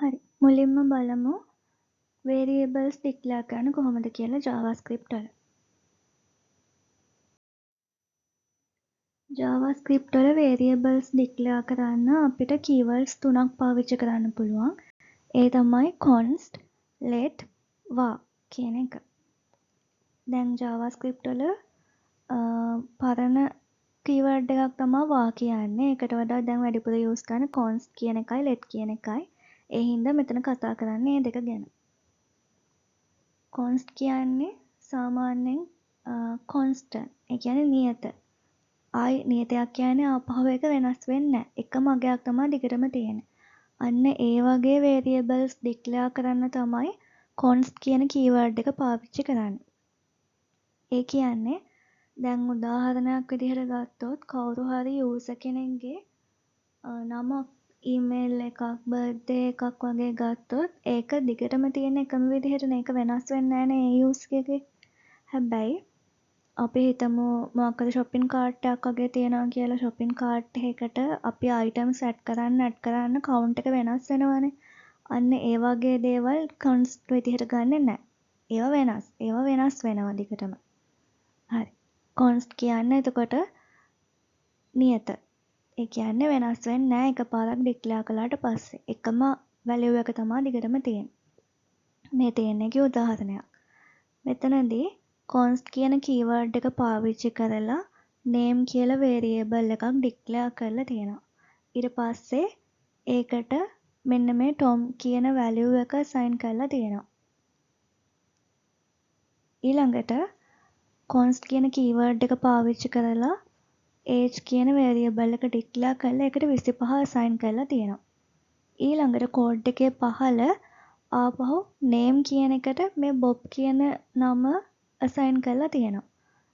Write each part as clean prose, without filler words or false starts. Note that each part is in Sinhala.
හරි. මුලින්ම බලමු variables declare කරන්න කොහොමද කියලා JavaScript වල. JavaScript වල variables declare කරන්න අපිට keywords තුනක් පාවිච්චි කරන්න පුළුවන්. ඒ තමයි const, let, var කියන එක. දැන් JavaScript වල පරණ keyword එකක් තමයි var කියන්නේ. ඒකට වඩා දැන් වැඩිපුර use කරන const කියන එකයි let කියන එකයි. ඒ හින්දා මෙතන කතා කරන්නේ මේ දෙක ගැන. const කියන්නේ සාමාන්‍යයෙන් constant. ඒ කියන්නේ නියත. නියතයක් කියන්නේ ආපහු එක වෙනස් වෙන්නේ නැහැ. එකම අගයක් තමයි දිගටම තියෙන්නේ. අන්න ඒ වගේ variables declare කරන්න තමයි const කියන keyword එක පාවිච්චි කරන්නේ. ඒ කියන්නේ දැන් උදාහරණයක් විදිහට ගත්තොත් කවුරු හරි user කෙනෙක්ගේ නමක් email එකක් birthday එකක් වගේ ගත්තොත් ඒක දිගටම තියෙන එකම විදිහටනේ ඒක වෙනස් වෙන්නේ නැහැ නේ ඒ user එකේ. හැබැයි අපි හිතමු මොකක් හරි shopping cart එකක් වගේ තියනවා කියලා shopping cart එකකට අපි items add කරන්න count එක වෙනස් වෙනවනේ. අන්න ඒ වගේ දේවල් const විදිහට ගන්නෙ නැහැ. ඒවා වෙනස් වෙනවා දිගටම. හරි. const කියන්නේ එතකොට නියත. ඒ කියන්නේ වෙනස් වෙන්නේ නැහැ එකපාරක් declare කළාට පස්සේ. එකම value එක තමයි දිගටම තියෙන්නේ. මේ තියෙන එකේ උදාහරණයක්. මෙතනදී const කියන keyword එක පාවිච්චි කරලා name කියලා variable එකක් declare කරලා තියෙනවා. ඊට පස්සේ ඒකට මෙන්න මේ tom කියන value එක assign කරලා තියෙනවා. ඊළඟට const කියන keyword එක පාවිච්චි කරලා age කියන variable එක declare කරලා ඒකට 25 assign කරලා තියෙනවා. ඊළඟට code එකේ පහළ ආපහු name කියන එකට මේ bob කියන නම assign කරලා තියෙනවා.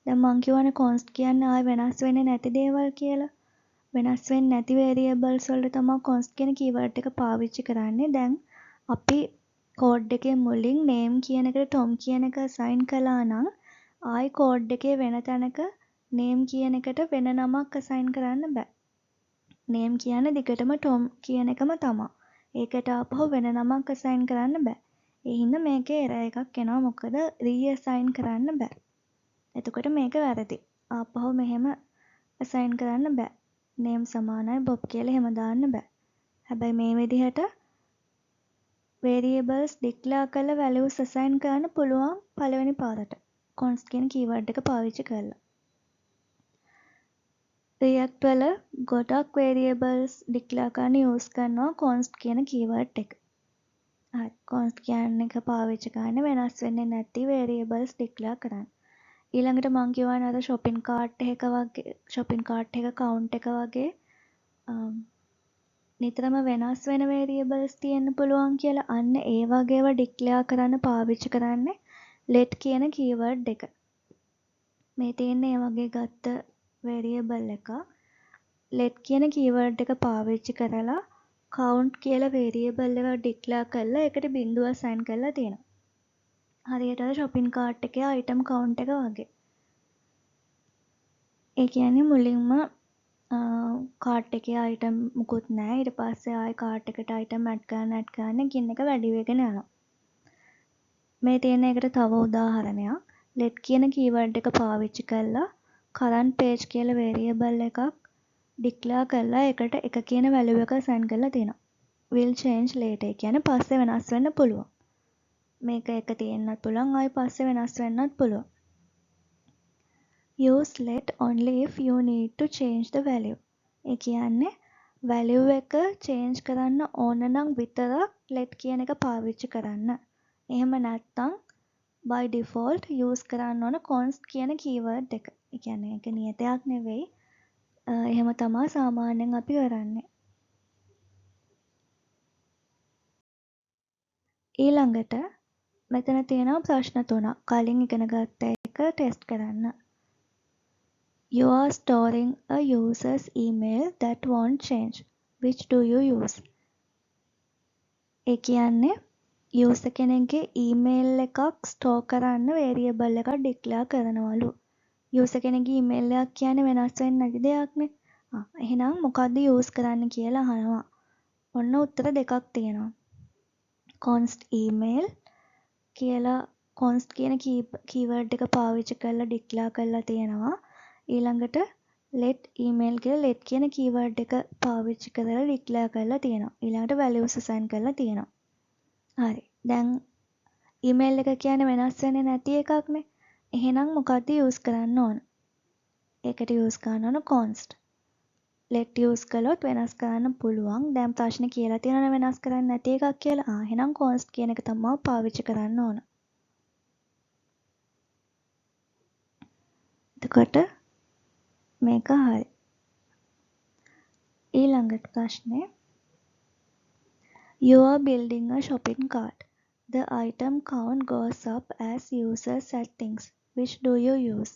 දැන් මං කියවනේ const කියන්නේ ආයෙ වෙනස් වෙන්නේ නැති දේවල් කියලා. වෙනස් වෙන්නේ නැති variables වලට තමයි const කියන keyword එක පාවිච්චි කරන්නේ. දැන් අපි code එකේ මුලින් name කියන එකට tom කියන එක assign කළා නම් ආයෙ code එකේ වෙන තැනක name කියන එකට වෙන නමක් assign කරන්න බෑ. name කියන්නේ දිගටම tom කියන එකම තමයි. ඒකට ආපහු වෙන නමක් assign කරන්න බෑ. ඒ හින්දා මේකේ error එකක් එනවා. මොකද reassign කරන්න බෑ. එතකොට මේක වැරදි. ආපහු මෙහෙම assign කරන්න බෑ. name සමානයි bob කියලා එහෙම දාන්න බෑ. හැබැයි මේ විදිහට variables declare කරලා values assign කරන්න පුළුවන් පළවෙනි පාරට. const කියන keyword එක පාවිච්චි කරලා. React වල ගොඩක් variables declare කරන්න use කරනවා const කියන keyword එක. හරි. const කියන එක පාවිච්චි කරන්නේ වෙනස් වෙන්නේ නැති variables declare කරන්න. ඊළඟට මං කියවනේ අර shopping cart එක count එක වගේ නිතරම වෙනස් වෙන variables තියෙන්න පුළුවන් කියලා. අන්න ඒ වගේ ඒවා declare කරන්න පාවිච්චි කරන්නේ let කියන keyword එක. මේ තියෙන්නේ ඒ වගේ ගත්ත variable එක. let කියන keyword එක පාවිච්චි කරලා count කියලා variable එක declare කරලා ඒකට බිංදුව assign කරලා තියෙනවා. හරියට අර shopping cart එකේ item count එක වගේ. ඒ කියන්නේ මුලින්ම කාට් එකේ item මුකුත් නැහැ. ඊට පස්සේ ආයෙ කාට් එකට item add කරන්න ගින්න එක වැඩි වෙගෙන යනවා. මේ තියෙන එකට තව උදාහරණයක්. let කියන keyword එක පාවිච්චි කරලා current page කියලා variable එකක් declare කරලා ඒකට එක කියන value එක assign කරලා තියෙනවා. will change later. ඒ කියන්නේ පස්සේ වෙනස් වෙන්න පුළුවන්. මේක එක තියෙන්නත් පුළුවන්. ආයෙ පස්සේ වෙනස් වෙන්නත් පුළුවන්. use let only if you need to change the value. ඒ කියන්නේ value එක change කරන්න ඕන නම් විතරක් let කියන එක පාවිච්චි කරන්න. එහෙම නැත්නම් by default use කරන්න ඕන const කියන keyword එක. ඒ කියන්නේ ඒක නියතයක් නෙවෙයි. එහෙම තමයි සාමාන්‍යයෙන් අපි කරන්නේ. ඊළඟට මෙතන තියෙනවා ප්‍රශ්න තුනක්. කලින් ඉගෙන ගත්ත එක ටෙස්ට් කරන්න. You are storing a user's email that won't change. Which do you use? ඒ කියන්නේ user කෙනෙක්ගේ email එකක් store කරන්න variable එකක් declare කරනවලු. user කෙනෙක්ගේ email එකක් කියන්නේ වෙනස් වෙන්නේ නැති දෙයක්නේ. එහෙනම් මොකද්ද use කරන්න කියලා අහනවා. ඔන්න උත්තර දෙකක් තියෙනවා. const email කියලා const කියන keyword එක පාවිච්චි කරලා declare කරලා තියෙනවා. ඊළඟට let email කියලා let කියන keyword එක පාවිච්චි කරලා declare කරලා තියෙනවා. ඊළඟට values assign කරලා තියෙනවා. හරි. දැන් email එක කියන්නේ වෙනස් වෙන්නේ නැති එකක්නේ. එහෙනම් මොකද්ද use කරන්න ඕන? ඒකට use කරන්න ඕන const. let use කළොත් වෙනස් කරන්න පුළුවන්. දැන් ප්‍රශ්නේ කියලා තියෙනවනේ වෙනස් කරන්න නැති එකක් කියලා. එහෙනම් const කියන එක තමයි පාවිච්චි කරන්න ඕන. එතකොට මේක හරි. ඊළඟට ප්‍රශ්නේ You are building a shopping cart. The item count goes up as users add things. Which do you use?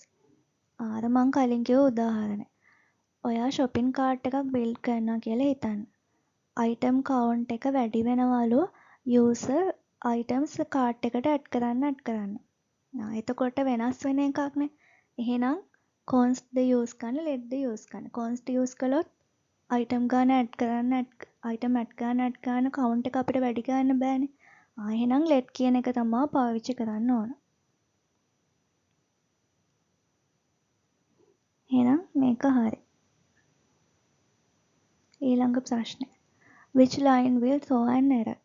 ආර මං කලින් කිව්ව උදාහරණය. ඔයා shopping cart එකක් build කරනවා කියලා හිතන්න. item count එක වැඩි වෙනවලු user items cart එකට add කරන්න. එතකොට වෙනස් වෙන එකක්නේ. එහෙනම් const ද use කරන්න let ද use කරන්න. const use කළොත් item ගාන add කරන්න count එක අපිට වැඩි කරන්න බෑනේ. එහෙනම් let කියන එක තමයි පාවිච්චි කරන්න ඕන. එහෙනම් මේක හරි. ඊළඟ ප්‍රශ්නේ. Which line will throw an error?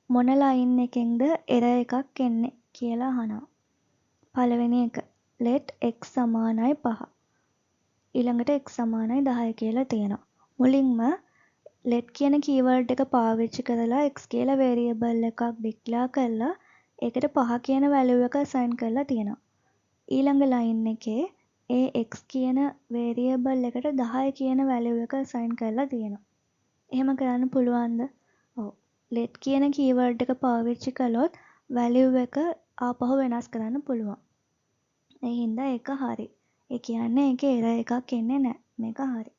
මොන line එකෙන්ද error එකක් එන්නේ කියලා අහනවා. පළවෙනි එක let x සමානයි 5. ඊළඟට x සමානයි 10 කියලා තියෙනවා. මුලින්ම let කියන keyword එක පාවිච්චි කරලා x කියලා variable එකක් declare කරලා ඒකට 5 කියන value එක assign කරලා තියෙනවා. ඊළඟ line එකේ ඒ x කියන variable එකට 10 කියන value එක assign කරලා තියෙනවා. එහෙම කරන්න පුළුවන්ද? ඔව්. let කියන keyword එක පාවිච්චි කළොත් value එක ආපහු වෙනස් කරන්න පුළුවන්. ඒ හින්දා ඒක හරි. ඒ කියන්නේ ඒකේ error එකක් එන්නේ නැහැ. මේක හරි.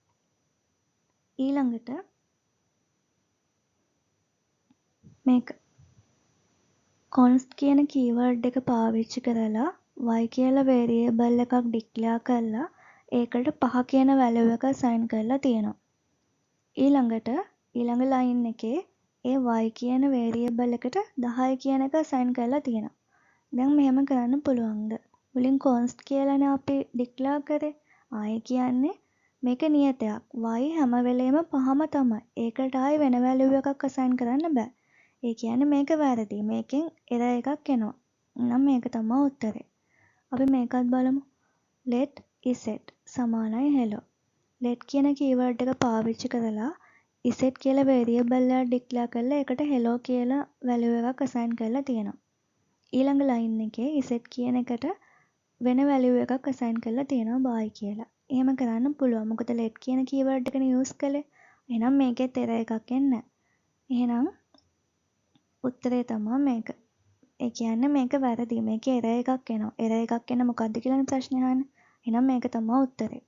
ඊළඟට මේක const කියන keyword එක පාවිච්චි කරලා y කියලා variable එකක් declare කරලා ඒකට 5 කියන value එක assign කරලා තියෙනවා. ඊළඟ line එකේ ඒ y කියන variable එකට 10 කියන එක assign කරලා තියෙනවා. දැන් මෙහෙම කරන්න පුළුවන්ද? මුලින් const කියලානේ අපි declare කරේ. ආයේ කියන්නේ මේක නියතයක්. y හැම වෙලේම 5ම තමයි. ඒකට ආයේ වෙන value එකක් assign කරන්න බෑ. ඒ කියන්නේ මේක වැරදි. මේකෙන් error එකක් එනවා. එහෙනම් මේක තමයි උත්තරේ. අපි මේකත් බලමු. let iset සමානයි hello. let කියන keyword එක පාවිච්චි කරලා iset කියලා variable එකක් declare කරලා ඒකට hello කියලා value එකක් assign කරලා තියෙනවා. ඊළඟ line එකේ iset කියන එකට වෙන value එකක් assign කරලා තියෙනවා bye කියලා. එහෙම කරන්න පුළුවන්. මොකද let කියන keyword එකනේ use කළේ. එහෙනම් මේකෙත් error එකක් එන්නේ නැහැ. එහෙනම් උත්තරේ තමයි මේක. ඒ කියන්නේ මේක වැරදි. මේකේ error එකක් එනවා. error එකක් එන මොකද්ද කියලා ප්‍රශ්නේ අහන්නේ. එහෙනම් මේක තමයි උත්තරේ.